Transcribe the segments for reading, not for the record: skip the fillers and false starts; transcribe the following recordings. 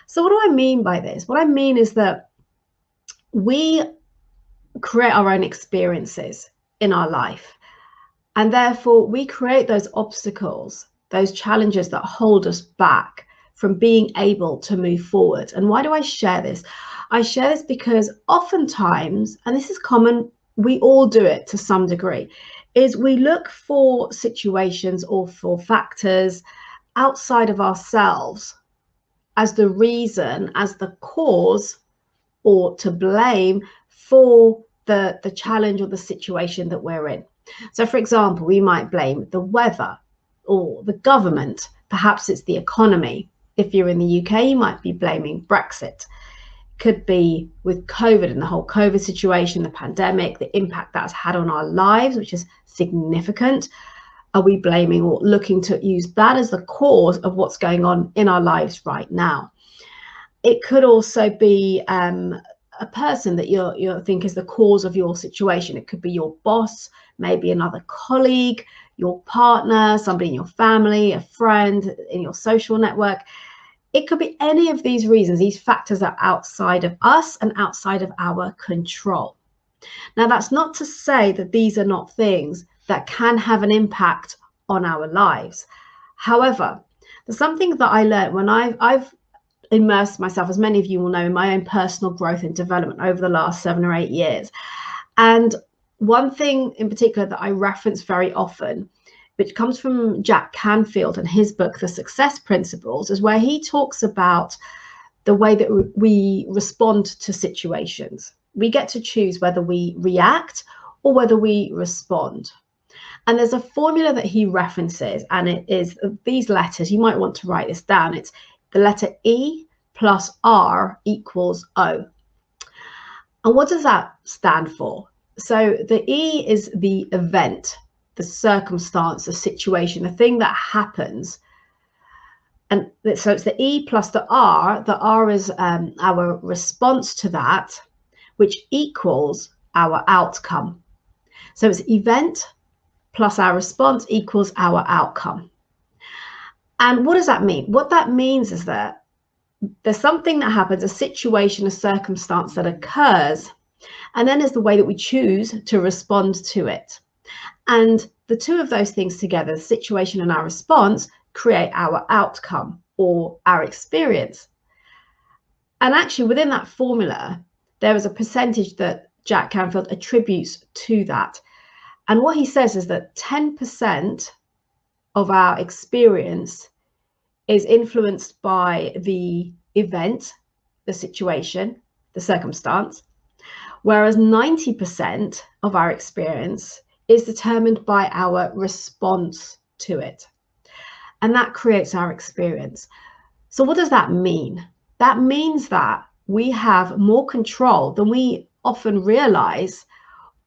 So what do I mean by this? What I mean is that we create our own experiences in our life. And therefore, we create those obstacles, those challenges that hold us back from being able to move forward. And why do I share this? I share this because oftentimes, and this is common, we all do it to some degree, is we look for situations or for factors outside of ourselves as the reason, as the cause, or to blame for the challenge or the situation that we're in. So, for example, we might blame the weather or the government. Perhaps it's the economy. If you're in the UK, you might be blaming Brexit. Could be with COVID and the whole COVID situation, the pandemic, the impact that's had on our lives, which is significant. Are we blaming or looking to use that as the cause of what's going on in our lives right now? It could also be a person that you think is the cause of your situation. It could be your boss, maybe another colleague, your partner, somebody in your family, a friend in your social network. It could be any of these reasons. These factors are outside of us and outside of our control. Now, that's not to say that these are not things that can have an impact on our lives. However, there's something that I learned when I've immersed myself, as many of you will know, in my own personal growth and development over the last 7 or 8 years. And one thing in particular that I reference very often, which comes from Jack Canfield and his book, The Success Principles, is where he talks about the way that we respond to situations. We get to choose whether we react or whether we respond. And there's a formula that he references, and it is these letters. You might want to write this down. It's the letter E plus R equals O. And what does that stand for? So the E is the event, the circumstance, the situation, the thing that happens. And so it's the E plus the R. The R is our response to that, which equals our outcome. So it's event plus our response equals our outcome. And what does that mean? What that means is that there's something that happens, a situation, a circumstance that occurs, and then there's the way that we choose to respond to it. And the two of those things together, the situation and our response, create our outcome or our experience. And actually within that formula, there is a percentage that Jack Canfield attributes to that. And what he says is that 10% of our experience is influenced by the event, the situation, the circumstance, whereas 90% of our experience is determined by our response to it. And that creates our experience. So what does that mean? That means that we have more control than we often realize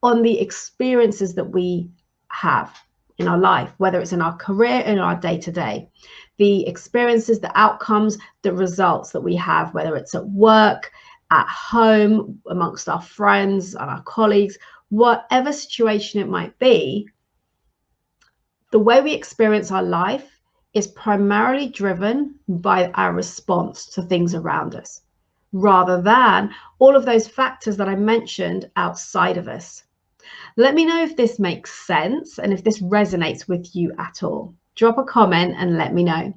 on the experiences that we have in our life, whether it's in our career, in our day-to-day, the experiences, the outcomes, the results that we have, whether it's at work, at home, amongst our friends and our colleagues, whatever situation it might be, the way we experience our life is primarily driven by our response to things around us, rather than all of those factors that I mentioned outside of us. Let me know if this makes sense and if this resonates with you at all. Drop a comment and let me know.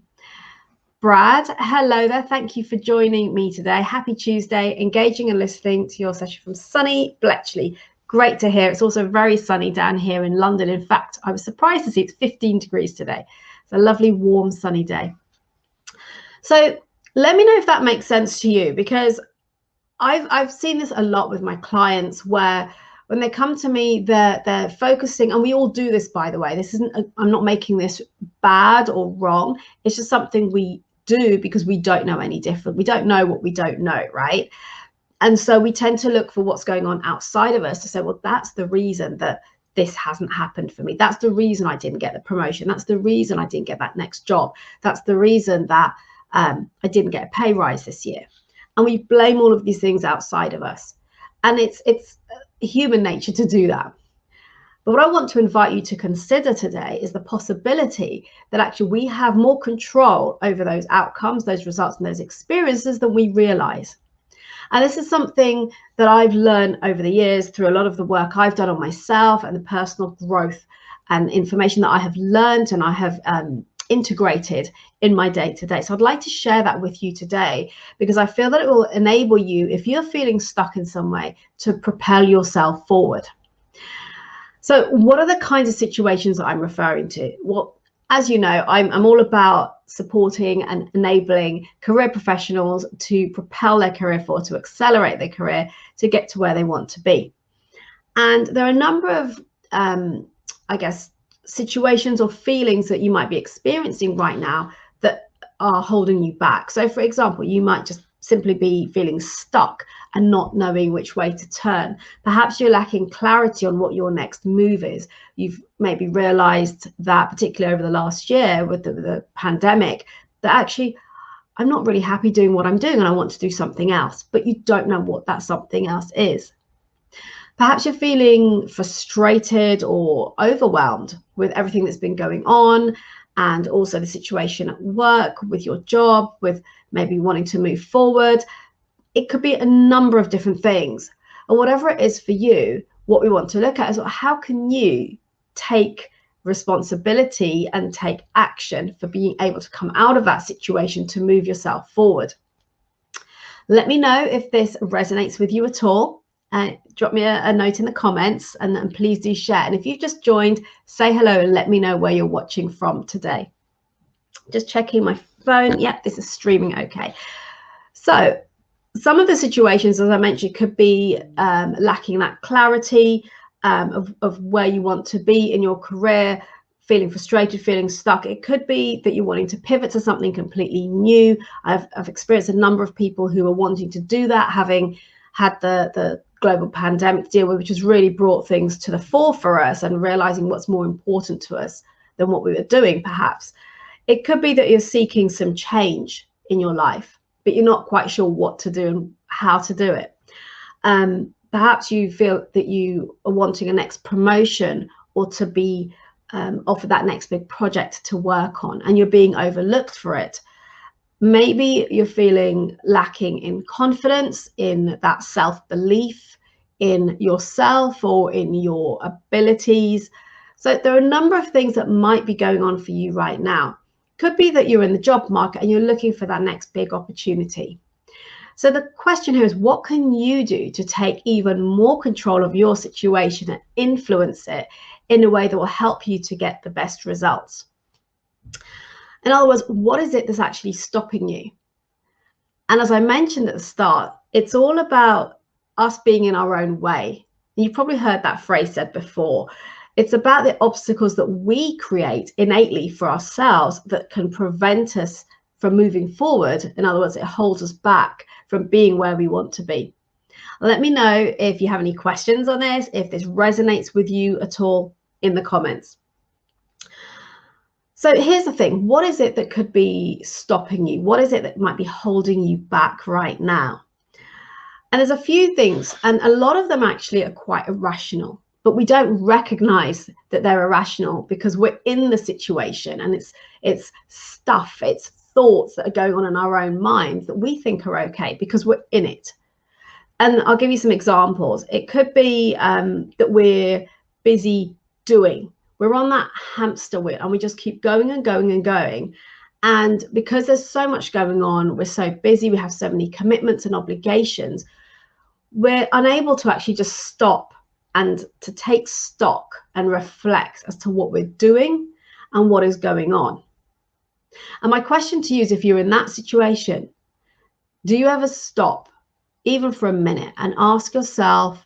Brad, hello there. Thank you for joining me today. Happy Tuesday, engaging and listening to your session from sunny Bletchley. Great to hear. It's also very sunny down here in London. In fact, I was surprised to see it's 15 degrees today. It's a lovely, warm, sunny day. So let me know if that makes sense to you, because I've seen this a lot with my clients where when they come to me, they're focusing, and we all do this, by the way. This isn't, I'm not making this bad or wrong. It's just something we do because we don't know any different. We don't know what we don't know, right? And so we tend to look for what's going on outside of us to say, well, that's the reason that this hasn't happened for me. That's the reason I didn't get the promotion. That's the reason I didn't get that next job. That's the reason that I didn't get a pay rise this year. And we blame all of these things outside of us. And it's human nature to do that. But what I want to invite you to consider today is the possibility that actually we have more control over those outcomes, those results, and those experiences than we realize. And this is something that I've learned over the years through a lot of the work I've done on myself and the personal growth and information that I have learned and I have integrated in my day-to-day. So I'd like to share that with you today, because I feel that it will enable you, if you're feeling stuck in some way, to propel yourself forward. So what are the kinds of situations that I'm referring to? Well, as you know, I'm all about supporting and enabling career professionals to propel their career forward, to accelerate their career, to get to where they want to be. And there are a number of, I guess, situations or feelings that you might be experiencing right now that are holding you back. So, for example, you might just simply be feeling stuck and not knowing which way to turn. Perhaps you're lacking clarity on what your next move is. You've maybe realized that, particularly over the last year with the pandemic, that actually I'm not really happy doing what I'm doing and I want to do something else, but you don't know what that something else is. Perhaps you're feeling frustrated or overwhelmed with everything that's been going on, and also the situation at work, with your job, with maybe wanting to move forward. It could be a number of different things. And whatever it is for you, what we want to look at is how can you take responsibility and take action for being able to come out of that situation to move yourself forward. Let me know if this resonates with you at all. Drop me a note in the comments, and please do share. And if you've just joined, say hello and let me know where you're watching from today. Just checking my phone. Yep, this is streaming okay. So some of the situations, as I mentioned, could be lacking that clarity of where you want to be in your career, feeling frustrated, feeling stuck. It could be that you're wanting to pivot to something completely new. I've experienced a number of people who are wanting to do that, having had the global pandemic deal with, which has really brought things to the fore for us and realizing what's more important to us than what we were doing, perhaps. It could be that you're seeking some change in your life, but you're not quite sure what to do and how to do it. Perhaps you feel that you are wanting a next promotion or to be offered that next big project to work on, and you're being overlooked for it. Maybe you're feeling lacking in confidence, in that self-belief in yourself or in your abilities. So there are a number of things that might be going on for you right now. Could be that you're in the job market and you're looking for that next big opportunity. So the question here is, what can you do to take even more control of your situation and influence it in a way that will help you to get the best results? In other words, what is it that's actually stopping you? And as I mentioned at the start, it's all about us being in our own way. And you've probably heard that phrase said before. It's about the obstacles that we create innately for ourselves that can prevent us from moving forward. In other words, it holds us back from being where we want to be. Let me know if you have any questions on this, if this resonates with you at all in the comments. So here's the thing, what is it that could be stopping you? What is it that might be holding you back right now? And there's a few things, and a lot of them actually are quite irrational, but we don't recognize that they're irrational because we're in the situation, and it's stuff, it's thoughts that are going on in our own minds that we think are okay because we're in it. And I'll give you some examples. It could be that we're busy doing. We're on that hamster wheel and we just keep going and going and going. And because there's so much going on, we're so busy, we have so many commitments and obligations, we're unable to actually just stop and to take stock and reflect as to what we're doing and what is going on. And my question to you is, if you're in that situation, do you ever stop, even for a minute, and ask yourself,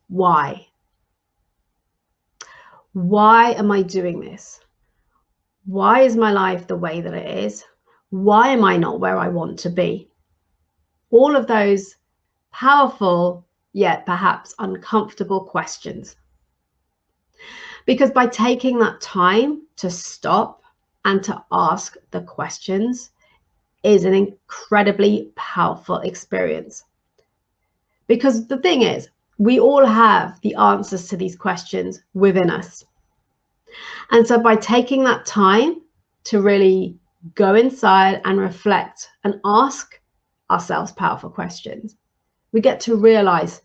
why? Why am I doing this? Why is my life the way that it is? Why am I not where I want to be? All of those powerful, yet perhaps uncomfortable questions. Because by taking that time to stop and to ask the questions is an incredibly powerful experience. Because the thing is, We all have the answers to these questions within us. And so by taking that time to really go inside and reflect and ask ourselves powerful questions, we get to realize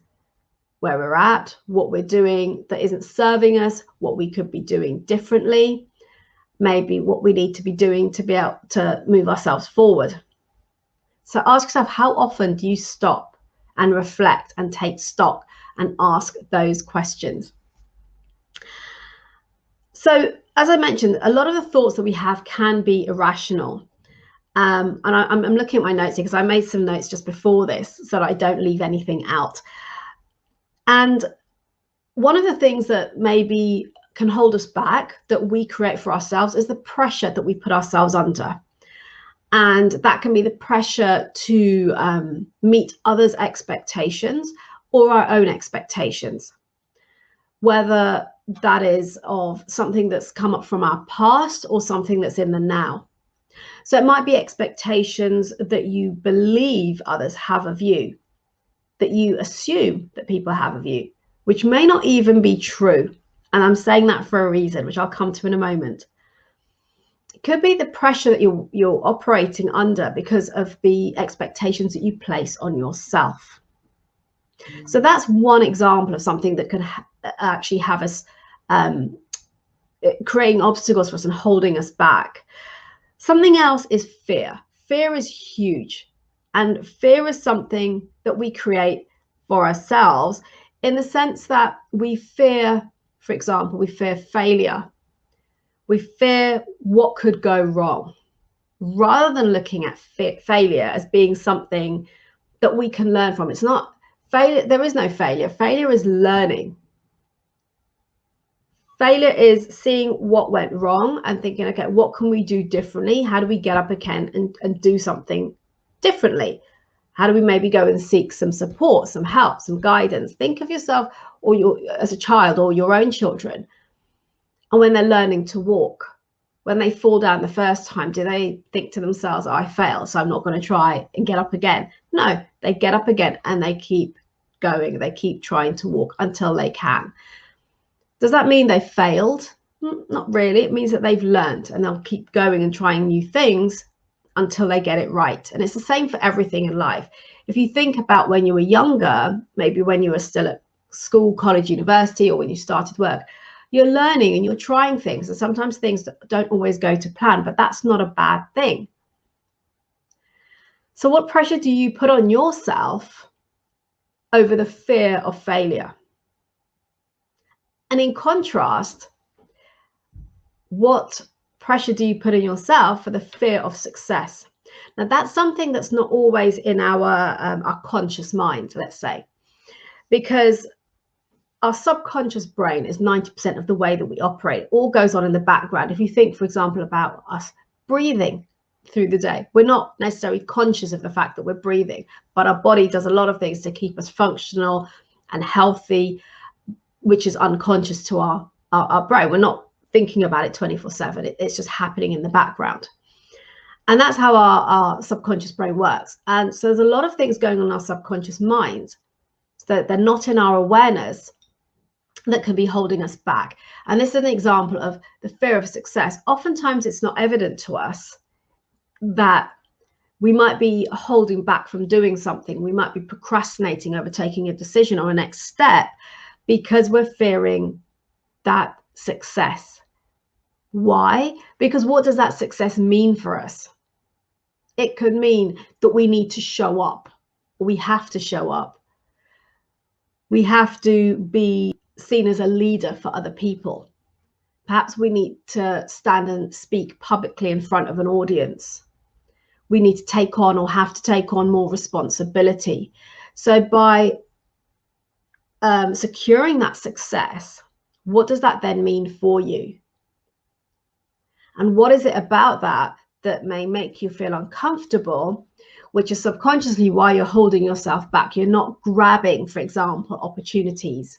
where we're at, what we're doing that isn't serving us, what we could be doing differently, maybe what we need to be doing to be able to move ourselves forward. So ask yourself, how often do you stop and reflect and take stock and ask those questions? So as I mentioned, a lot of the thoughts that we have can be irrational. And I'm looking at my notes here because I made some notes just before this so that I don't leave anything out. And one of the things that maybe can hold us back, that we create for ourselves, is the pressure that we put ourselves under. And that can be the pressure to meet others' expectations or our own expectations, whether that is of something that's come up from our past or something that's in the now. So it might be expectations that you believe others have of you, that you assume that people have of you, which may not even be true. And I'm saying that for a reason, which I'll come to in a moment. It could be the pressure that you're operating under because of the expectations that you place on yourself. So that's one example of something that can actually have us creating obstacles for us and holding us back. Something else is fear. Fear is huge. And fear is something that we create for ourselves in the sense that we fear, for example, we fear failure. We fear what could go wrong, rather than looking at failure as being something that we can learn from. It's not failure. There is no failure. Failure is learning. Failure is seeing what went wrong and thinking, okay, what can we do differently? How do we get up again and do something differently? How do we maybe go and seek some support, some help, some guidance? Think of yourself or as a child or your own children. And when they're learning to walk, when they fall down the first time, do they think to themselves, oh, I failed, so I'm not going to try and get up again? No, they get up again and they keep going. They keep trying to walk until they can. Does that mean they failed? Not really. It means that they've learned and they'll keep going and trying new things until they get it right. And it's the same for everything in life. If you think about when you were younger, maybe when you were still at school, college, university, or when you started work, you're learning and you're trying things. And sometimes things don't always go to plan, but that's not a bad thing. So what pressure do you put on yourself over the fear of failure? And in contrast, what pressure do you put on yourself for the fear of success? Now, that's something that's not always in our conscious mind, let's say, because our subconscious brain is 90% of the way that we operate. It all goes on in the background. If you think, for example, about us breathing through the day, we're not necessarily conscious of the fact that we're breathing, but our body does a lot of things to keep us functional and healthy, which is unconscious to our brain. We're not thinking about it 24/7. It's just happening in the background. And that's how our subconscious brain works. And so there's a lot of things going on in our subconscious mind that they're not in our awareness that can be holding us back. And this is an example of the fear of success. Oftentimes it's not evident to us that we might be holding back from doing something. We might be procrastinating over taking a decision or a next step because we're fearing that success. Why? Because what does that success mean for us? It could mean that we need to show up. We have to show up. We have to be seen as a leader for other people. Perhaps we need to stand and speak publicly in front of an audience. We need to take on or have to take on more responsibility. So by securing that success, what does that then mean for you? And what is it about that may make you feel uncomfortable, which is subconsciously why you're holding yourself back? You're not grabbing, for example, opportunities.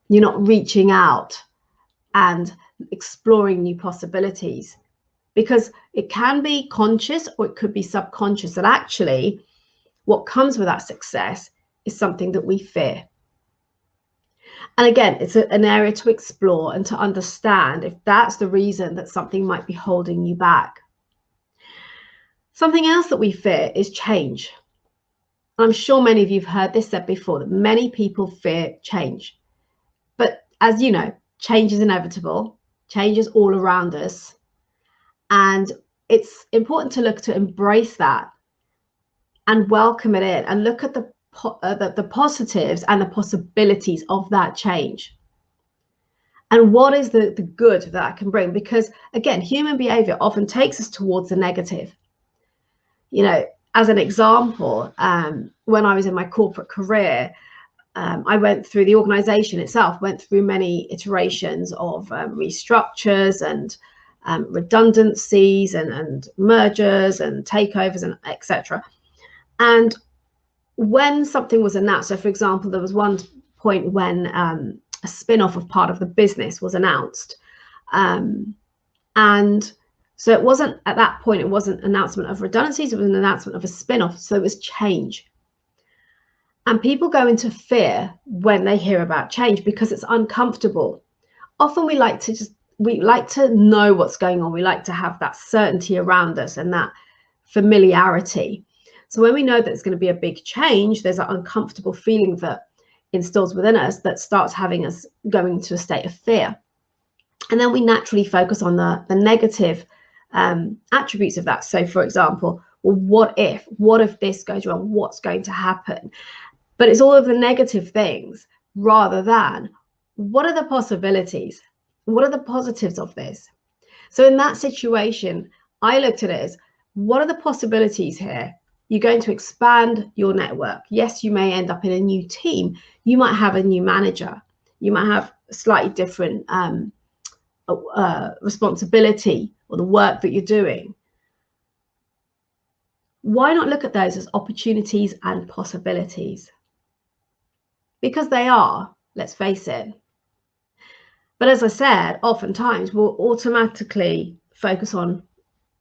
You're not reaching out and exploring new possibilities, because it can be conscious or it could be subconscious. And actually, what comes with that success is something that we fear. And again, it's an area to explore and to understand if that's the reason that something might be holding you back. Something else that we fear is change. I'm sure many of you have heard this said before, that many people fear change. But as you know, change is inevitable. Change is all around us. And it's important to look to embrace that and welcome it in and look at the positives and the possibilities of that change. And what is the good that can bring? Because again, human behavior often takes us towards the negative. You know, as an example, when I was in my corporate career, I went through the organization itself, went through many iterations of restructures and redundancies and mergers and takeovers and etc. And when something was announced, so for example, there was one point when a spin-off of part of the business was announced. And so it wasn't, at that point, it wasn't an announcement of redundancies, it was an announcement of a spin-off. So it was change. And people go into fear when they hear about change because it's uncomfortable. Often we like to know what's going on. We like to have that certainty around us and that familiarity. So when we know that it's going to be a big change, there's an uncomfortable feeling that instills within us that starts having us going into a state of fear. And then we naturally focus on the negative attributes of that. So for example, well, what if this goes wrong? What's going to happen? But it's all of the negative things rather than what are the possibilities? What are the positives of this? So in that situation, I looked at it as, what are the possibilities here? You're going to expand your network. Yes, you may end up in a new team. You might have a new manager. You might have a slightly different responsibility or the work that you're doing. Why not look at those as opportunities and possibilities? Because they are, let's face it. But as I said, oftentimes we'll automatically focus on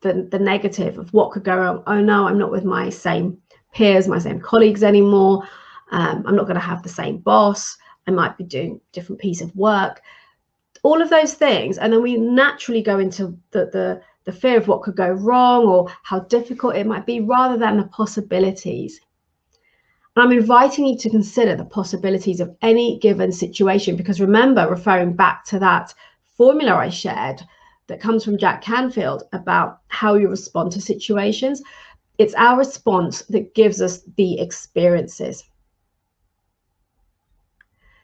the negative of what could go wrong. Oh no, I'm not with my same peers, my same colleagues anymore. I'm not going to have the same boss. I might be doing a different piece of work. All of those things. And then we naturally go into the fear of what could go wrong or how difficult it might be rather than the possibilities. And I'm inviting you to consider the possibilities of any given situation, because remember, referring back to that formula I shared that comes from Jack Canfield about how you respond to situations, it's our response that gives us the experiences.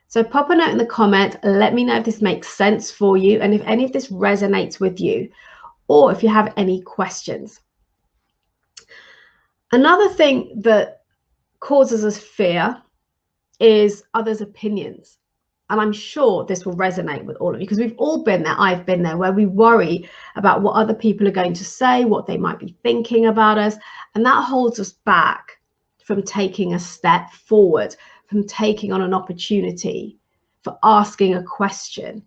So pop a note in the comment, let me know if this makes sense for you and if any of this resonates with you, or if you have any questions. Another thing that causes us fear is others' opinions. And I'm sure this will resonate with all of you because we've all been there. I've been there, where we worry about what other people are going to say, what they might be thinking about us. And that holds us back from taking a step forward, from taking on an opportunity, for asking a question,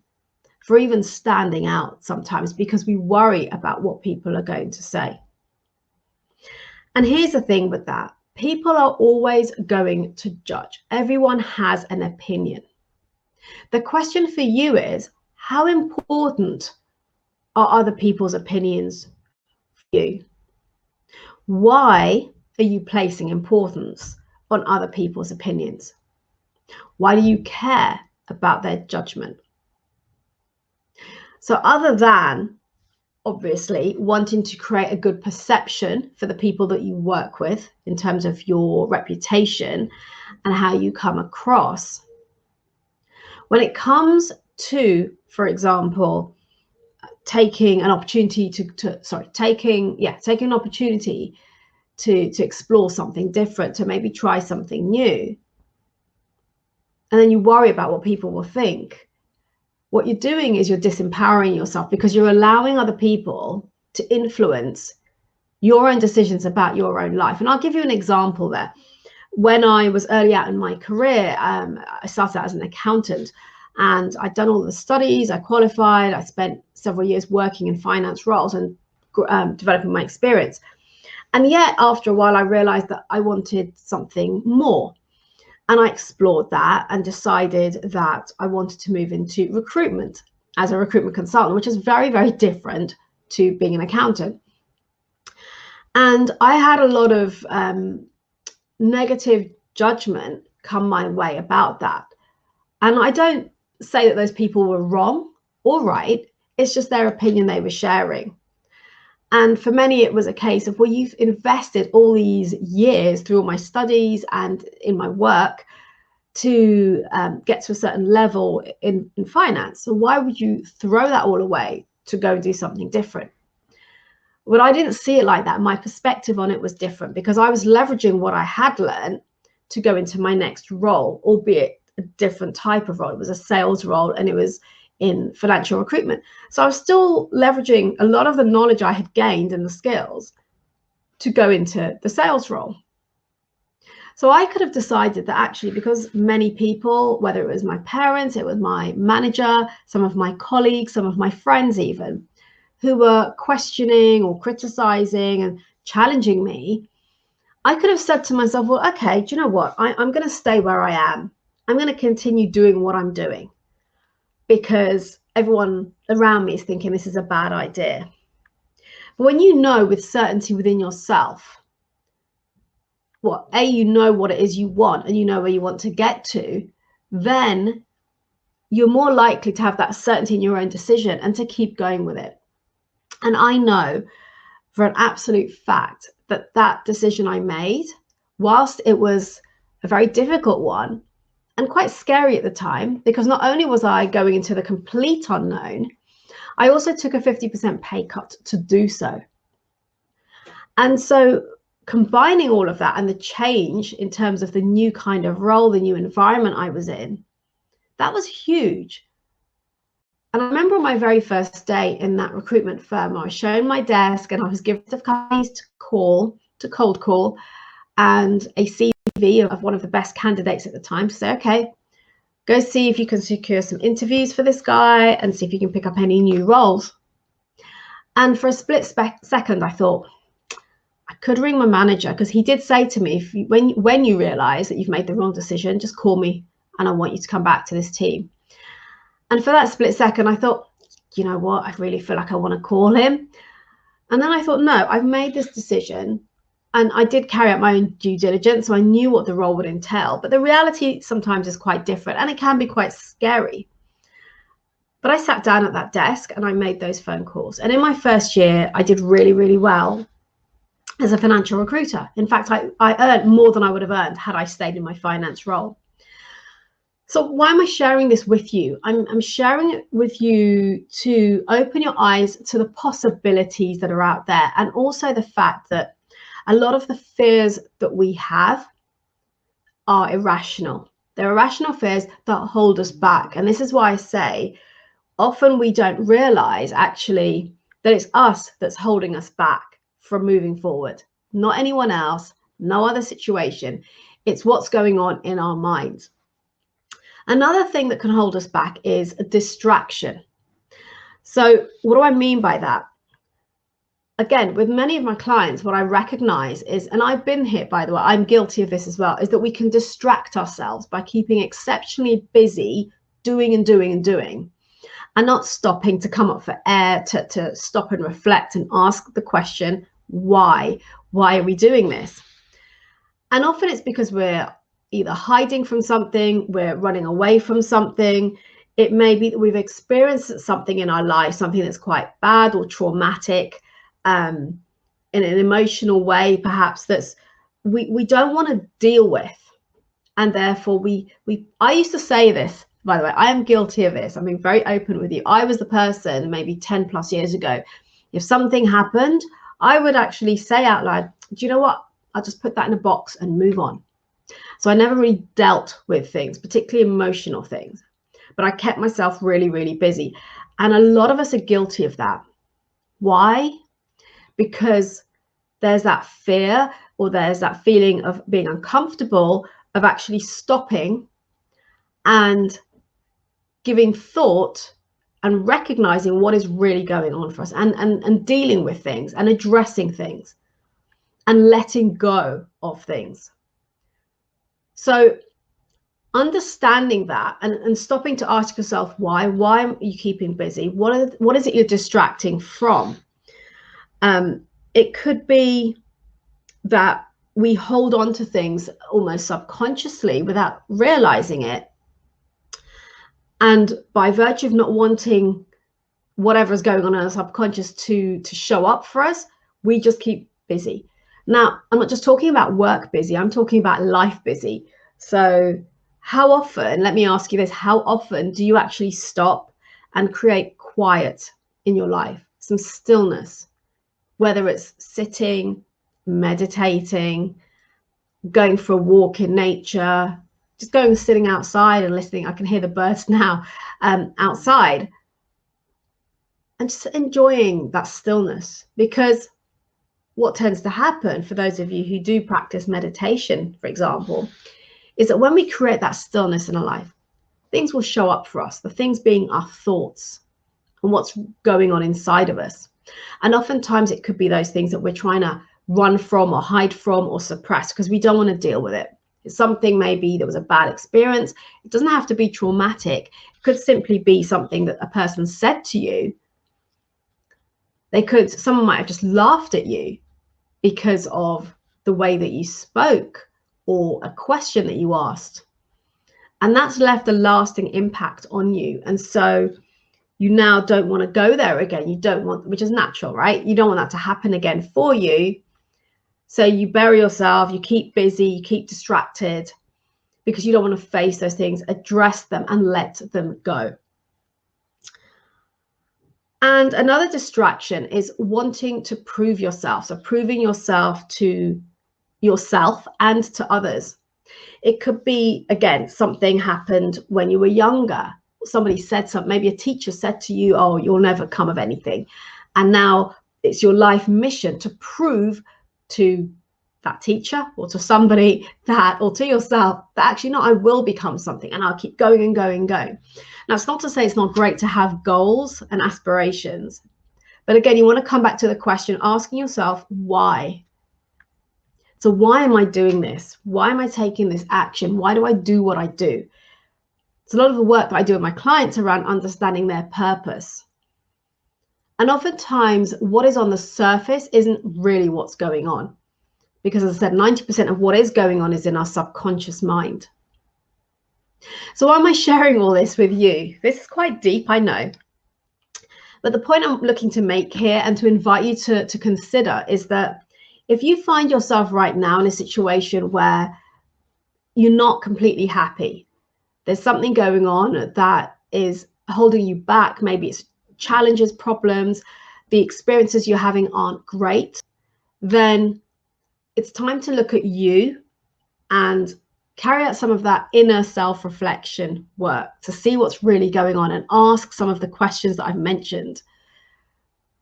for even standing out sometimes, because we worry about what people are going to say. And here's the thing with that. People are always going to judge. Everyone has an opinion. The question for you is, how important are other people's opinions for you? Why are you placing importance on other people's opinions? Why do you care about their judgment? So other than obviously wanting to create a good perception for the people that you work with in terms of your reputation and how you come across, when it comes to, for example, taking an opportunity taking an opportunity to explore something different, to maybe try something new, and then you worry about what people will think, what you're doing is you're disempowering yourself, because you're allowing other people to influence your own decisions about your own life. And I'll give you an example there. When I was early out in my career, I started out as an accountant, and I'd done all the studies, I qualified, I spent several years working in finance roles and developing my experience. And yet after a while, I realized that I wanted something more. And I explored that and decided that I wanted to move into recruitment as a recruitment consultant, which is very, very different to being an accountant. And I had a lot of negative judgment come my way about that. And I don't say that those people were wrong or right. It's just their opinion they were sharing. And for many, it was a case of, well, you've invested all these years through all my studies and in my work to get to a certain level in finance. So why would you throw that all away to go and do something different? But I didn't see it like that. My perspective on it was different because I was leveraging what I had learned to go into my next role, albeit a different type of role. It was a sales role and it was in financial recruitment. So I was still leveraging a lot of the knowledge I had gained and the skills to go into the sales role. So I could have decided that actually, because many people, whether it was my parents, it was my manager, some of my colleagues, some of my friends even, who were questioning or criticizing and challenging me, I could have said to myself, well, okay, do you know what? I'm going to stay where I am. I'm going to continue doing what I'm doing because everyone around me is thinking this is a bad idea. But when you know with certainty within yourself, you know what it is you want and you know where you want to get to, then you're more likely to have that certainty in your own decision and to keep going with it. And I know for an absolute fact that that decision I made, whilst it was a very difficult one and quite scary at the time, because not only was I going into the complete unknown, I also took a 50% pay cut to do so. And so combining all of that and the change in terms of the new kind of role, the new environment I was in, that was huge. And I remember on my very first day in that recruitment firm, I was shown my desk and I was given the companies to cold call and a CV of one of the best candidates at the time to say, okay, go see if you can secure some interviews for this guy and see if you can pick up any new roles. And for a split second, I thought, I could ring my manager because he did say to me, when you realize that you've made the wrong decision, just call me and I want you to come back to this team. And for that split second, I thought, you know what, I really feel like I want to call him. And then I thought, no, I've made this decision and I did carry out my own due diligence. So I knew what the role would entail, but the reality sometimes is quite different and it can be quite scary. But I sat down at that desk and I made those phone calls. And in my first year, I did really, really well as a financial recruiter. In fact, I earned more than I would have earned had I stayed in my finance role. So why am I sharing this with you? I'm sharing it with you to open your eyes to the possibilities that are out there, and also the fact that a lot of the fears that we have are irrational. They're irrational fears that hold us back. And this is why I say often we don't realize actually that it's us that's holding us back from moving forward, not anyone else, no other situation. It's what's going on in our minds. Another thing that can hold us back is a distraction. So what do I mean by that? Again, with many of my clients, what I recognize is, and I've been here, by the way, I'm guilty of this as well, is that we can distract ourselves by keeping exceptionally busy doing and doing and doing, and not stopping to come up for air, to stop and reflect and ask the question, why? Why are we doing this? And often it's because we're either hiding from something, we're running away from something. It may be that we've experienced something in our life, something that's quite bad or traumatic, in an emotional way, perhaps, that's we don't want to deal with. And therefore I used to say this, by the way, I am guilty of this. I'm being very open with you. I was the person maybe 10 plus years ago, if something happened, I would actually say out loud, do you know what? I'll just put that in a box and move on. So I never really dealt with things, particularly emotional things, but I kept myself really, really busy. And a lot of us are guilty of that. Why? Because there's that fear, or there's that feeling of being uncomfortable, of actually stopping and giving thought and recognizing what is really going on for us, and dealing with things and addressing things and letting go of things. So understanding that and stopping to ask yourself why are you keeping busy? What is it you're distracting from? It could be that we hold on to things almost subconsciously without realizing it. And by virtue of not wanting whatever's going on in our subconscious to show up for us, we just keep busy. Now, I'm not just talking about work busy, I'm talking about life busy. So how often, let me ask you this, how often do you actually stop and create quiet in your life, some stillness, whether it's sitting, meditating, going for a walk in nature, just going and sitting outside and listening. I can hear the birds now outside, and just enjoying that stillness. Because what tends to happen for those of you who do practice meditation, for example, is that when we create that stillness in our life, things will show up for us, the things being our thoughts and what's going on inside of us. And oftentimes it could be those things that we're trying to run from or hide from or suppress because we don't want to deal with it. It's something, maybe there was a bad experience. It doesn't have to be traumatic. It could simply be something that a person said to you. Someone might have just laughed at you because of the way that you spoke or a question that you asked. And that's left a lasting impact on you. And so you now don't want to go there again. You don't want, which is natural, right? You don't want that to happen again for you. So you bury yourself, you keep busy, you keep distracted because you don't want to face those things, address them and let them go. And another distraction is wanting to prove yourself. So proving yourself to yourself and to others. It could be, again, something happened when you were younger. Somebody said something, maybe a teacher said to you, oh, you'll never come of anything. And now it's your life mission to prove to that teacher or to somebody that, or to yourself, that actually, no, I will become something and I'll keep going and going and going. Now, it's not to say it's not great to have goals and aspirations. But again, you want to come back to the question, asking yourself, why? So why am I doing this? Why am I taking this action? Why do I do what I do? It's a lot of the work that I do with my clients around understanding their purpose. And oftentimes what is on the surface isn't really what's going on. Because as I said, 90% of what is going on is in our subconscious mind. So why am I sharing all this with you? This is quite deep, I know. But the point I'm looking to make here and to invite you to consider is that if you find yourself right now in a situation where you're not completely happy, there's something going on that is holding you back, maybe it's challenges, problems, the experiences you're having aren't great, then it's time to look at you and carry out some of that inner self-reflection work to see what's really going on and ask some of the questions that I've mentioned,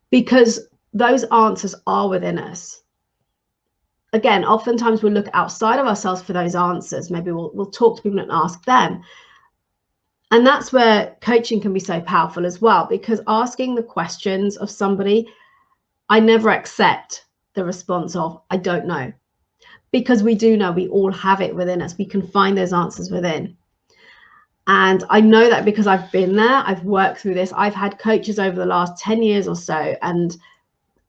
because those answers are within us. Again, oftentimes we'll look outside of ourselves for those answers. Maybe we'll talk to people and ask them. And that's where coaching can be so powerful as well, because asking the questions of somebody, I never accept the response of, I don't know. Because we do know, we all have it within us. We can find those answers within. And I know that because I've been there, I've worked through this. I've had coaches over the last 10 years or so, and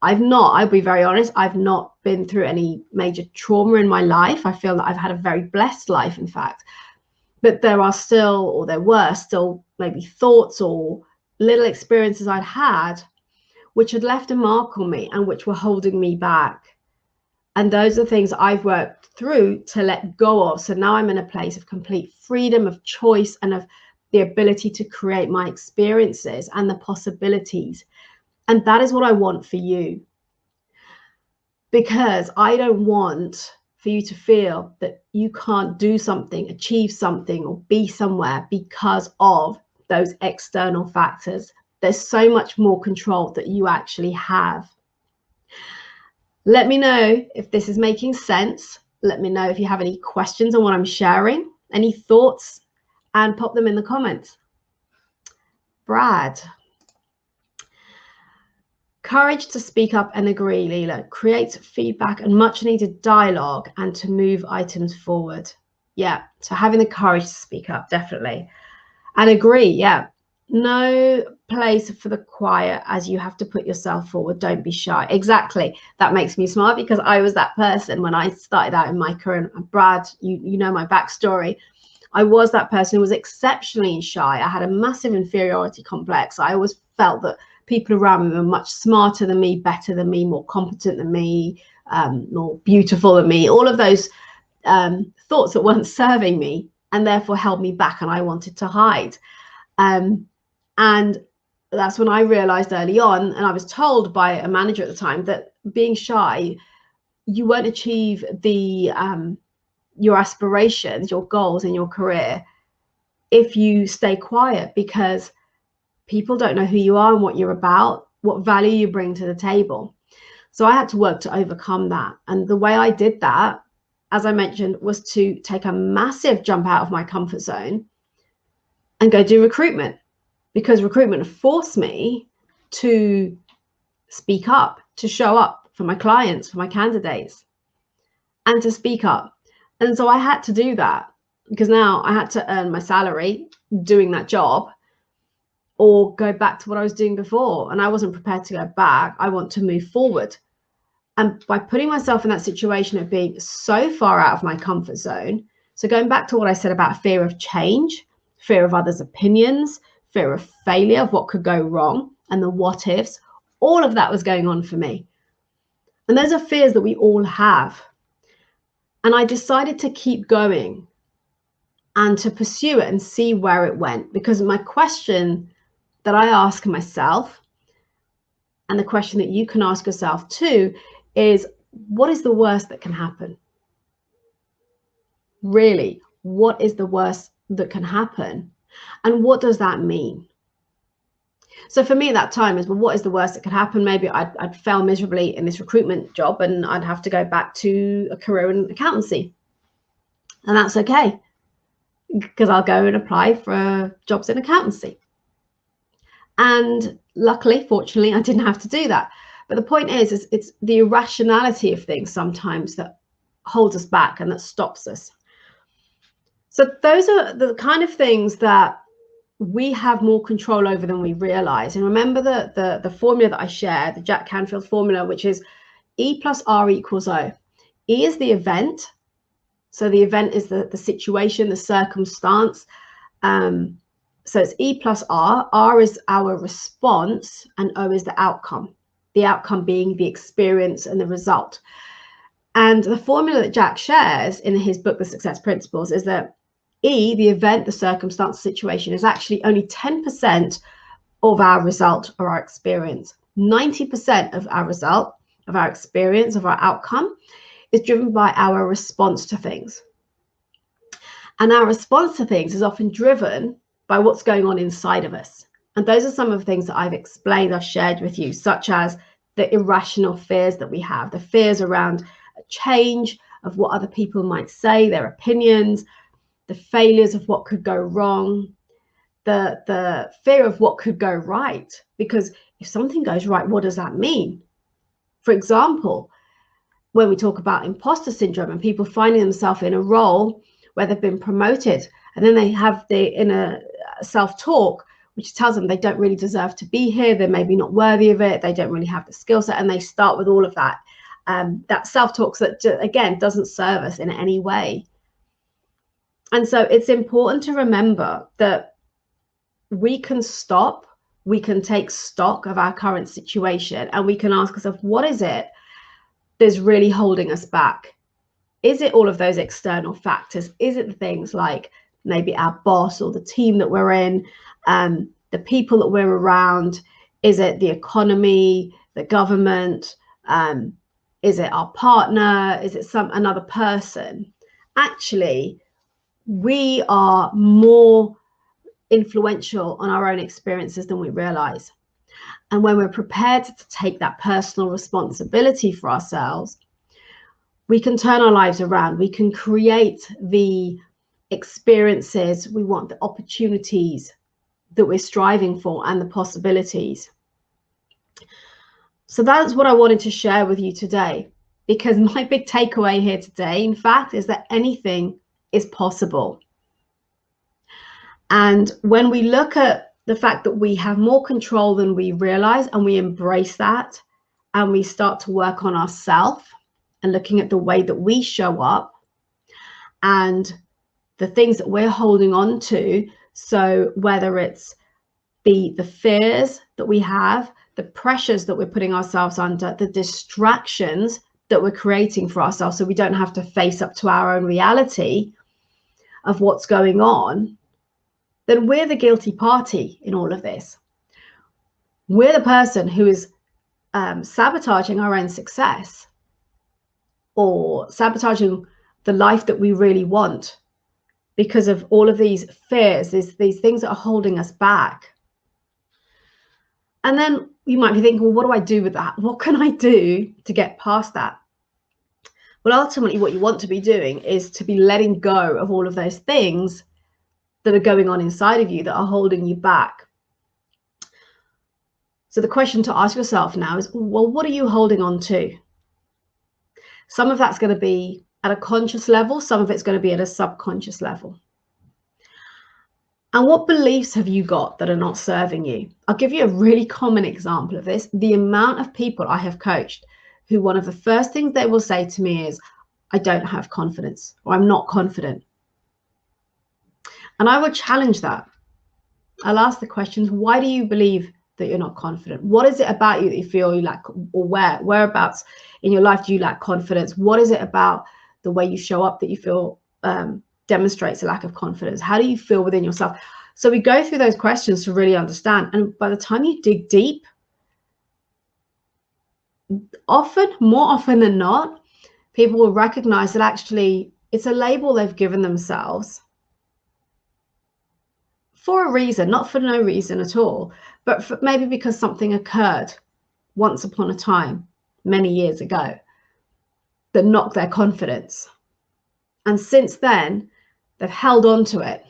I'll be very honest, I've not been through any major trauma in my life. I feel that I've had a very blessed life, in fact. But there were still maybe thoughts or little experiences I'd had which had left a mark on me and which were holding me back. And those are things I've worked through to let go of. So now I'm in a place of complete freedom, of choice, and of the ability to create my experiences and the possibilities. And that is what I want for you. Because I don't want for you to feel that you can't do something, achieve something, or be somewhere because of those external factors. There's so much more control that you actually have. Let me know if this is making sense. Let me know if you have any questions on what I'm sharing, any thoughts, and pop them in the comments. Brad. Courage to speak up and agree, Leela, creates feedback and much needed dialogue and to move items forward. Yeah. So having the courage to speak up, definitely. And agree. Yeah. No place for the quiet, as you have to put yourself forward. Don't be shy. Exactly. That makes me smile, because I was that person when I started out in my career. Brad, you know my backstory. I was that person who was exceptionally shy. I had a massive inferiority complex. I always felt that people around me were much smarter than me, better than me, more competent than me, more beautiful than me. All of those thoughts that weren't serving me, and therefore held me back, and I wanted to hide. And that's when I realized early on, and I was told by a manager at the time, that being shy, you won't achieve the your aspirations, your goals in your career if you stay quiet, because people don't know who you are and what you're about, what value you bring to the table. So I had to work to overcome that. And the way I did that, as I mentioned, was to take a massive jump out of my comfort zone and go do recruitment, because recruitment forced me to speak up, to show up for my clients, for my candidates, and to speak up. And so I had to do that, because now I had to earn my salary doing that job, or go back to what I was doing before. And I wasn't prepared to go back. I want to move forward. And by putting myself in that situation of being so far out of my comfort zone, so going back to what I said about fear of change, fear of others' opinions, fear of failure, of what could go wrong, and the what ifs, all of that was going on for me. And those are fears that we all have. And I decided to keep going and to pursue it and see where it went, because my question that I ask myself, and the question that you can ask yourself too, is what is the worst that can happen? Really, what is the worst that can happen? And what does that mean? So for me at that time is, well, what is the worst that could happen? Maybe I'd fail miserably in this recruitment job and I'd have to go back to a career in accountancy. And that's okay, because I'll go and apply for jobs in accountancy. And luckily, fortunately, I didn't have to do that. But the point is it's the irrationality of things sometimes that holds us back and that stops us. So those are the kind of things that we have more control over than we realize. And remember the formula that I shared, the Jack Canfield formula, which is E plus R equals O. E is the event. So the event is the situation, the circumstance. So it's E plus R. R is our response, and O is the outcome. The outcome being the experience and the result. And the formula that Jack shares in his book, The Success Principles, is that E, the event, the circumstance, situation, is actually only 10% of our result or our experience. 90% of our result, of our experience, of our outcome is driven by our response to things. And our response to things is often driven by what's going on inside of us. And those are some of the things that I've explained, I've shared with you, such as the irrational fears that we have, the fears around change, of what other people might say, their opinions, the failures of what could go wrong, the fear of what could go right. Because if something goes right, what does that mean? For example, when we talk about imposter syndrome and people finding themselves in a role where they've been promoted, and then they have the inner self-talk, which tells them they don't really deserve to be here, they're maybe not worthy of it, they don't really have the skill set, and they start with all of that. That self-talk that, again, doesn't serve us in any way. And so it's important to remember that we can stop, we can take stock of our current situation, and we can ask ourselves, what is it that's really holding us back? Is it all of those external factors? Is it the things like maybe our boss or the team that we're in, the people that we're around? Is it the economy, the government? Is it our partner? Is it another person? Actually, we are more influential on our own experiences than we realize. And when we're prepared to take that personal responsibility for ourselves, we can turn our lives around. We can create the experiences we want, the opportunities that we're striving for, and the possibilities. So that's what I wanted to share with you today, because my big takeaway here today, in fact, is that anything is possible. And when we look at the fact that we have more control than we realize, and we embrace that, and we start to work on ourselves and looking at the way that we show up and the things that we're holding on to. So whether it's the fears that we have, the pressures that we're putting ourselves under, the distractions that we're creating for ourselves so we don't have to face up to our own reality of what's going on, then we're the guilty party in all of this. We're the person who is sabotaging our own success, or sabotaging the life that we really want, because of all of these fears, these things that are holding us back. And then you might be thinking, well, what do I do with that? What can I do to get past that? Well, ultimately, what you want to be doing is to be letting go of all of those things that are going on inside of you that are holding you back. So the question to ask yourself now is, well, what are you holding on to? Some of that's going to be at a conscious level, some of it's going to be at a subconscious level. And what beliefs have you got that are not serving you? I'll give you a really common example of this. The amount of people I have coached who one of the first things they will say to me is, I don't have confidence, or I'm not confident. And I will challenge that. I'll ask the questions, why do you believe that you're not confident? What is it about you that you feel you lack, or whereabouts in your life do you lack confidence? What is it about the way you show up that you feel demonstrates a lack of confidence? How do you feel within yourself? So we go through those questions to really understand. And by the time you dig deep, more often than not, people will recognize that actually it's a label they've given themselves for a reason, not for no reason at all, but maybe because something occurred once upon a time, many years ago, that knocked their confidence. And since then, they've held on to it.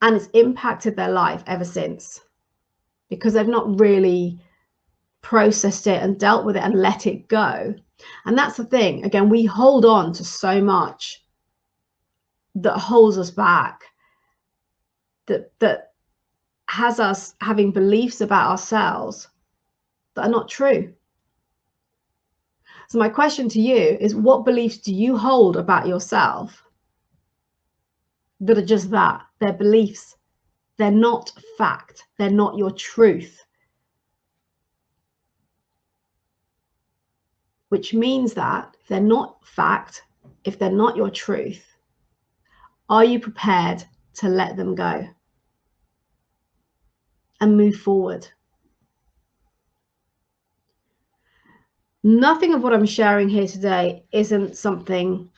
And it's impacted their life ever since, because they've not really processed it and dealt with it and let it go. And that's the thing. Again, we hold on to so much that holds us back, that has us having beliefs about ourselves that are not true. So my question to you is, what beliefs do you hold about yourself that are just that? They're beliefs. They're not fact. They're not your truth. Which means that if they're not fact, if they're not your truth, are you prepared to let them go and move forward? Nothing of what I'm sharing here today isn't something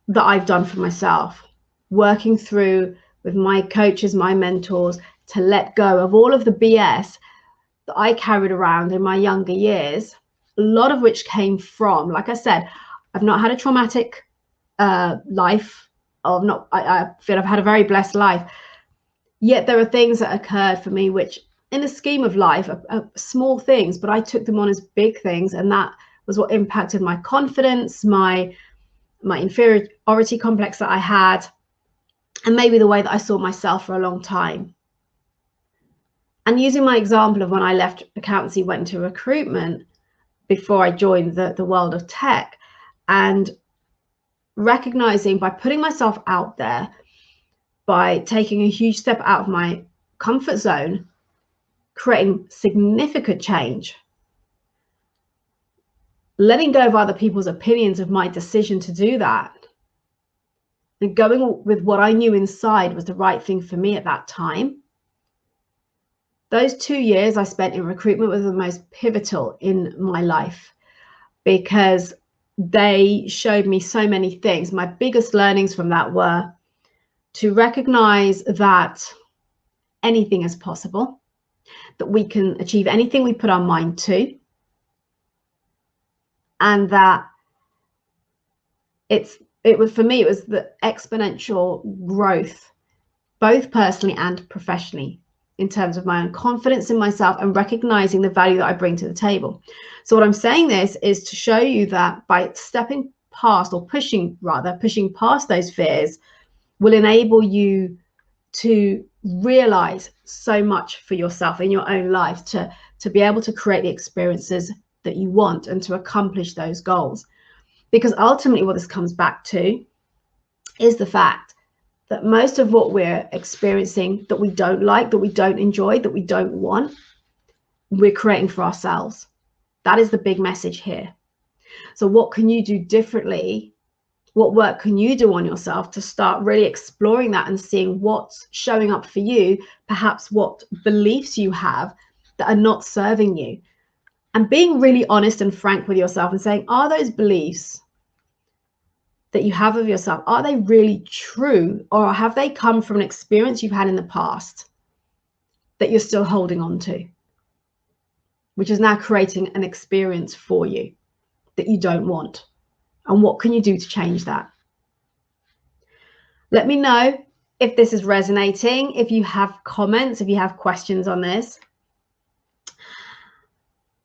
that I've done for myself. Working through with my coaches, my mentors, to let go of all of the BS that I carried around in my younger years, a lot of which came from, like I said, I've not had a traumatic life. I feel I've had a very blessed life. Yet there are things that occurred for me which, in the scheme of life, are small things, but I took them on as big things, and that was what impacted my confidence, my inferiority complex that I had, and maybe the way that I saw myself for a long time. And using my example of when I left accountancy, went into recruitment before I joined the world of tech, and recognizing by putting myself out there, by taking a huge step out of my comfort zone, creating significant change, letting go of other people's opinions of my decision to do that, and going with what I knew inside was the right thing for me at that time. Those 2 years I spent in recruitment were the most pivotal in my life, because they showed me so many things. My biggest learnings from that were to recognize that anything is possible, that we can achieve anything we put our mind to, and that it was, for me, it was the exponential growth, both personally and professionally, in terms of my own confidence in myself and recognizing the value that I bring to the table. So what I'm saying this is to show you that by stepping past, or pushing past those fears, will enable you to realize so much for yourself in your own life, to be able to create the experiences that you want and to accomplish those goals. Because ultimately what this comes back to is the fact that most of what we're experiencing that we don't like, that we don't enjoy, that we don't want, we're creating for ourselves. That is the big message here. So what can you do differently? What work can you do on yourself to start really exploring that and seeing what's showing up for you, perhaps what beliefs you have that are not serving you? And being really honest and frank with yourself and saying, are those beliefs that you have of yourself, are they really true, or have they come from an experience you've had in the past that you're still holding on to, which is now creating an experience for you that you don't want? And what can you do to change that? Let me know if this is resonating, if you have comments, if you have questions on this.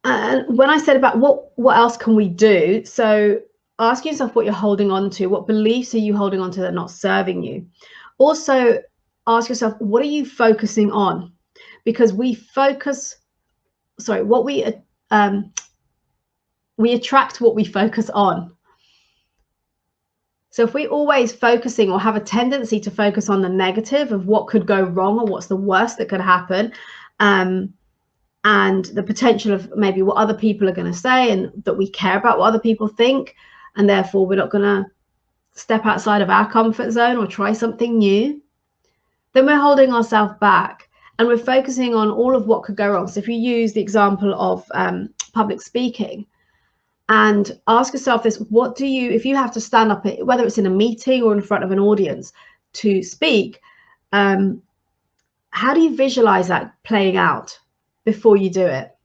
And when I said about what else can we do, so ask yourself what you're holding on to. What beliefs are you holding on to that are not serving you? Also, ask yourself, what are you focusing on? Because we attract what we focus on. So if we're always focusing, or have a tendency to focus on the negative of what could go wrong or what's the worst that could happen, and the potential of maybe what other people are going to say, and that we care about what other people think, and therefore we're not going to step outside of our comfort zone or try something new, then we're holding ourselves back, and we're focusing on all of what could go wrong. So if you use the example of public speaking, and ask yourself this, if you have to stand up, whether it's in a meeting or in front of an audience to speak, how do you visualize that playing out before you do it?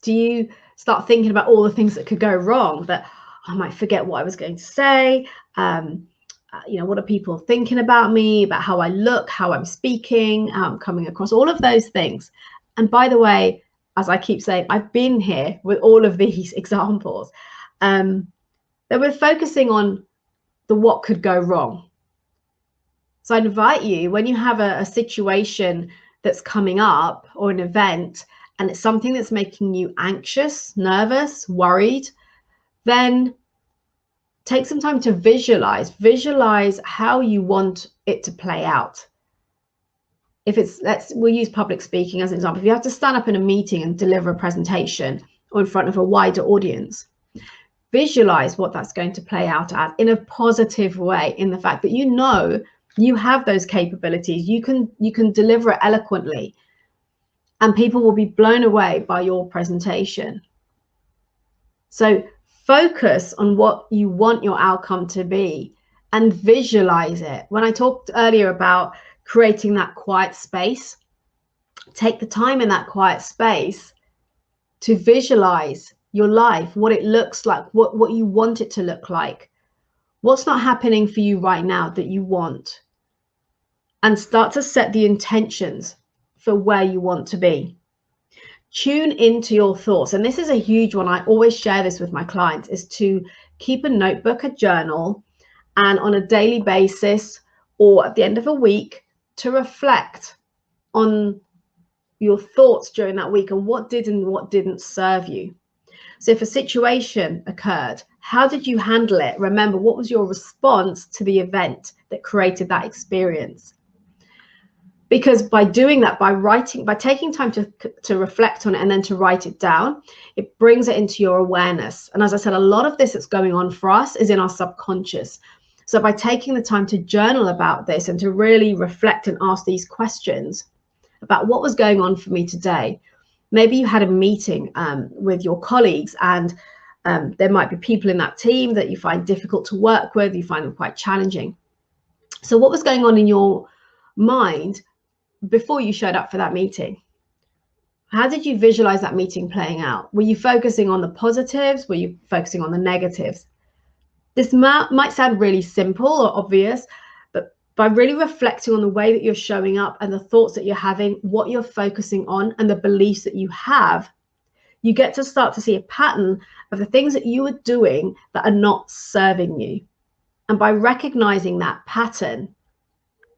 Do you start thinking about all the things that could go wrong, that I might forget what I was going to say? What are people thinking about me, about how I look, how I'm speaking, how I'm coming across, all of those things. And by the way, as I keep saying, I've been here with all of these examples, that we're focusing on the what could go wrong. So I invite you, when you have a situation that's coming up, or an event, and it's something that's making you anxious, nervous, worried, then take some time to visualize how you want it to play out. If it's, we'll use public speaking as an example. If you have to stand up in a meeting and deliver a presentation, or in front of a wider audience, visualize what that's going to play out as, in a positive way, in the fact that you have those capabilities. You can deliver it eloquently, and people will be blown away by your presentation. So focus on what you want your outcome to be and visualize it. When I talked earlier about creating that quiet space, take the time in that quiet space to visualize your life, what it looks like, what you want it to look like, what's not happening for you right now that you want, and start to set the intentions for where you want to be. Tune into your thoughts. And this is a huge one. I always share this with my clients, is to keep a notebook, a journal, and on a daily basis, or at the end of a week, to reflect on your thoughts during that week, and what did and what didn't serve you. So if a situation occurred, how did you handle it? Remember, what was your response to the event that created that experience? Because by doing that, by taking time to reflect on it and then to write it down, it brings it into your awareness. And as I said, a lot of this that's going on for us is in our subconscious. So by taking the time to journal about this and to really reflect and ask these questions about what was going on for me today. Maybe you had a meeting with your colleagues, and there might be people in that team that you find difficult to work with, you find them quite challenging. So what was going on in your mind before you showed up for that meeting? How did you visualize that meeting playing out? Were you focusing on the positives? Were you focusing on the negatives? This might sound really simple or obvious, but by really reflecting on the way that you're showing up and the thoughts that you're having, what you're focusing on, and the beliefs that you have, You get to start to see a pattern of the things that you are doing that are not serving you. And by recognizing that pattern,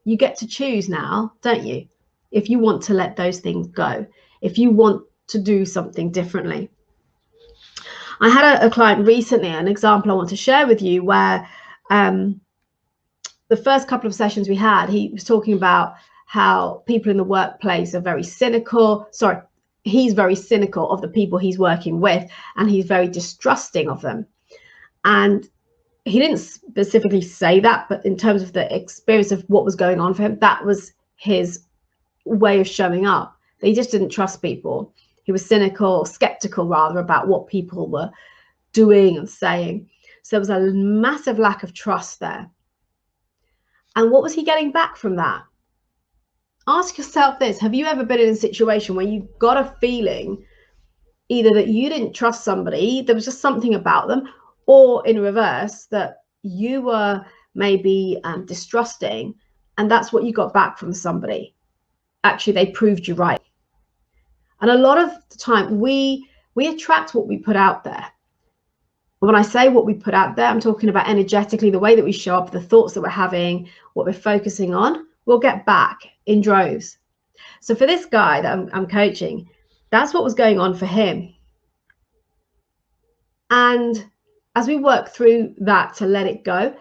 you get to choose now, don't you? If you want to let those things go, if you want to do something differently. I had a client recently, an example I want to share with you, where the first couple of sessions we had, he was talking about how people in the workplace are very cynical. Sorry, he's very cynical of the people he's working with, and he's very distrusting of them. And he didn't specifically say that, but in terms of the experience of what was going on for him, that was his way of showing up. He just didn't trust people. He was cynical, skeptical rather, about what people were doing and saying. So there was a massive lack of trust there. And what was he getting back from that? Ask yourself this. Have you ever been in a situation where you got a feeling either that you didn't trust somebody, there was just something about them, or in reverse, that you were maybe distrusting, and that's what you got back from somebody? Actually, they proved you right. And a lot of the time, we attract what we put out there. When I say what we put out there, I'm talking about energetically, the way that we show up, the thoughts that we're having, what we're focusing on, we'll get back in droves. So for this guy that I'm coaching, that's what was going on for him. And as we work through that to let it go,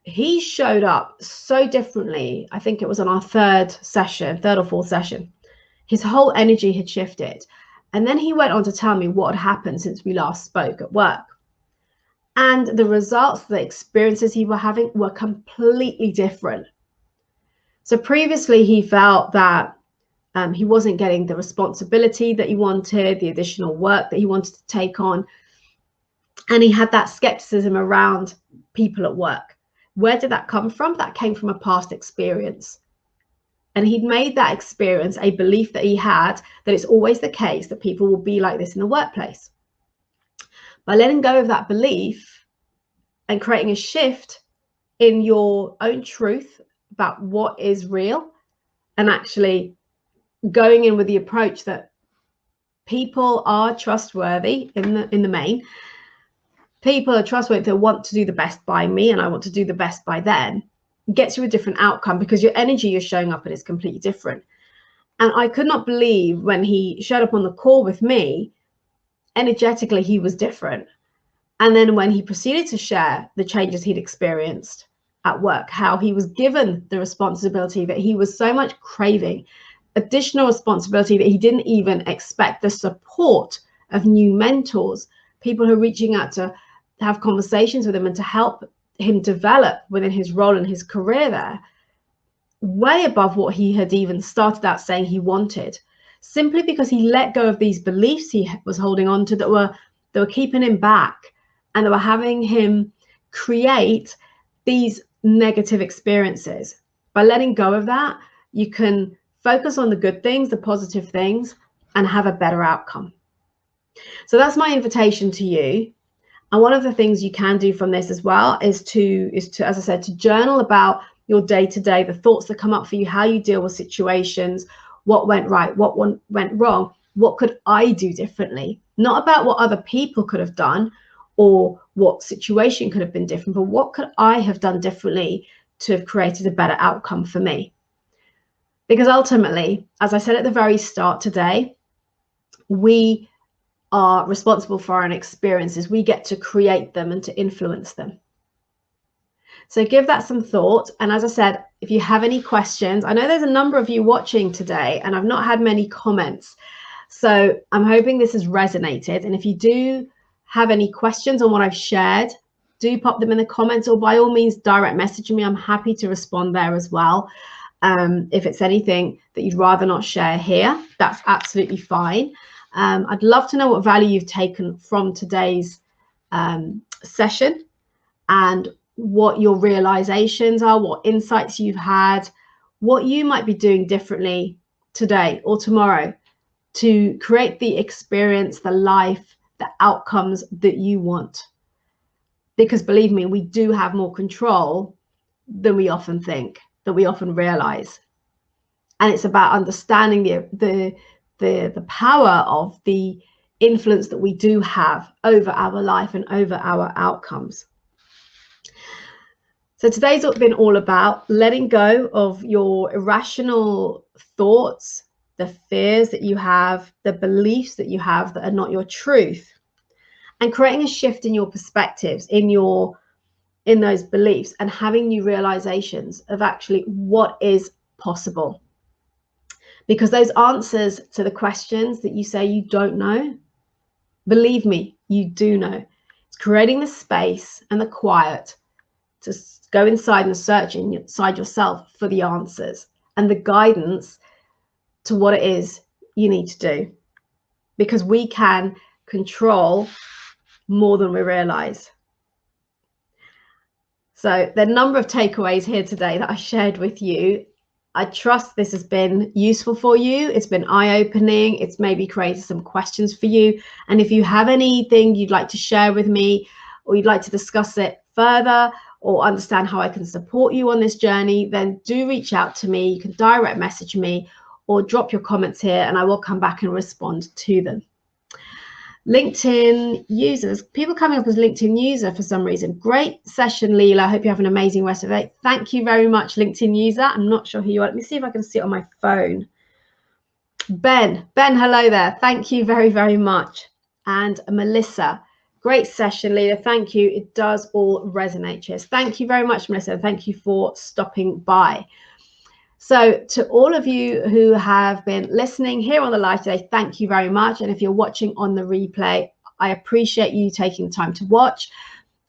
he showed up so differently. I think it was on our third or fourth session. His whole energy had shifted. And then he went on to tell me what had happened since we last spoke at work. And the results, the experiences he was having were completely different. So previously he felt that he wasn't getting the responsibility that he wanted, the additional work that he wanted to take on. And he had that skepticism around people at work. Where did that come from? That came from a past experience. And he'd made that experience a belief that he had, that it's always the case that people will be like this in the workplace. By letting go of that belief and creating a shift in your own truth about what is real, and actually going in with the approach that people are trustworthy in the main, people are trustworthy, they want to do the best by me, and I want to do the best by them, gets you a different outcome, because your energy you're showing up in is completely different. And I could not believe when he showed up on the call with me, energetically he was different. And then when he proceeded to share the changes he'd experienced at work, how he was given the responsibility that he was so much craving, additional responsibility that he didn't even expect, the support of new mentors, people who are reaching out to have conversations with him and to help him develop within his role and his career there, way above what he had even started out saying he wanted, simply because he let go of these beliefs he was holding on to that were keeping him back, and they were having him create these negative experiences. By letting go of that, you can focus on the good things, the positive things, and have a better outcome. So that's my invitation to you. And one of the things you can do from this as well is to, as I said, to journal about your day-to-day, the thoughts that come up for you, how you deal with situations, what went right, what went wrong, what could I do differently? Not about what other people could have done or what situation could have been different, but what could I have done differently to have created a better outcome for me? Because ultimately, as I said at the very start today, we are responsible for our own experiences. We get to create them and to influence them. So give that some thought. And as I said, if you have any questions, I know there's a number of you watching today and I've not had many comments. So I'm hoping this has resonated. And if you do have any questions on what I've shared, do pop them in the comments, or by all means direct message me. I'm happy to respond there as well. If it's anything that you'd rather not share here, that's absolutely fine. I'd love to know what value you've taken from today's session, and what your realizations are, what insights you've had, what you might be doing differently today or tomorrow to create the experience, the life, the outcomes that you want. Because believe me, we do have more control than we often think, that we often realize. And it's about understanding the power of the influence that we do have over our life and over our outcomes. So today's been all about letting go of your irrational thoughts, the fears that you have, the beliefs that you have that are not your truth, and creating a shift in your perspectives, in those beliefs, and having new realizations of actually what is possible. Because those answers to the questions that you say you don't know, believe me, you do know. It's creating the space and the quiet to go inside and search inside yourself for the answers and the guidance to what it is you need to do. Because we can control more than we realize. So the number of takeaways here today that I shared with you, I trust this has been useful for you. It's been eye-opening. It's maybe created some questions for you. And if you have anything you'd like to share with me, or you'd like to discuss it further, or understand how I can support you on this journey, then do reach out to me. You can direct message me or drop your comments here and I will come back and respond to them. LinkedIn users, people coming up as LinkedIn user for some reason. Great session, Leela. I hope you have an amazing rest of the day. Thank you very much, LinkedIn user. I'm not sure who you are. Let me see if I can see it on my phone. Ben, hello there. Thank you very, very much. And Melissa, great session, Leela. Thank you. It does all resonate. Cheers. Thank you very much, Melissa. Thank you for stopping by. So to all of you who have been listening here on the live today, thank you very much. And if you're watching on the replay, I appreciate you taking the time to watch.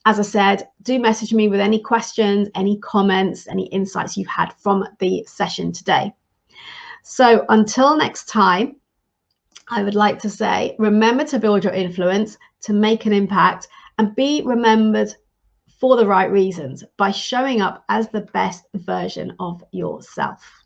As I said, do message me with any questions, any comments, any insights you've had from the session today. So until next time, I would like to say, remember to build your influence, to make an impact, and be remembered for the right reasons by showing up as the best version of yourself.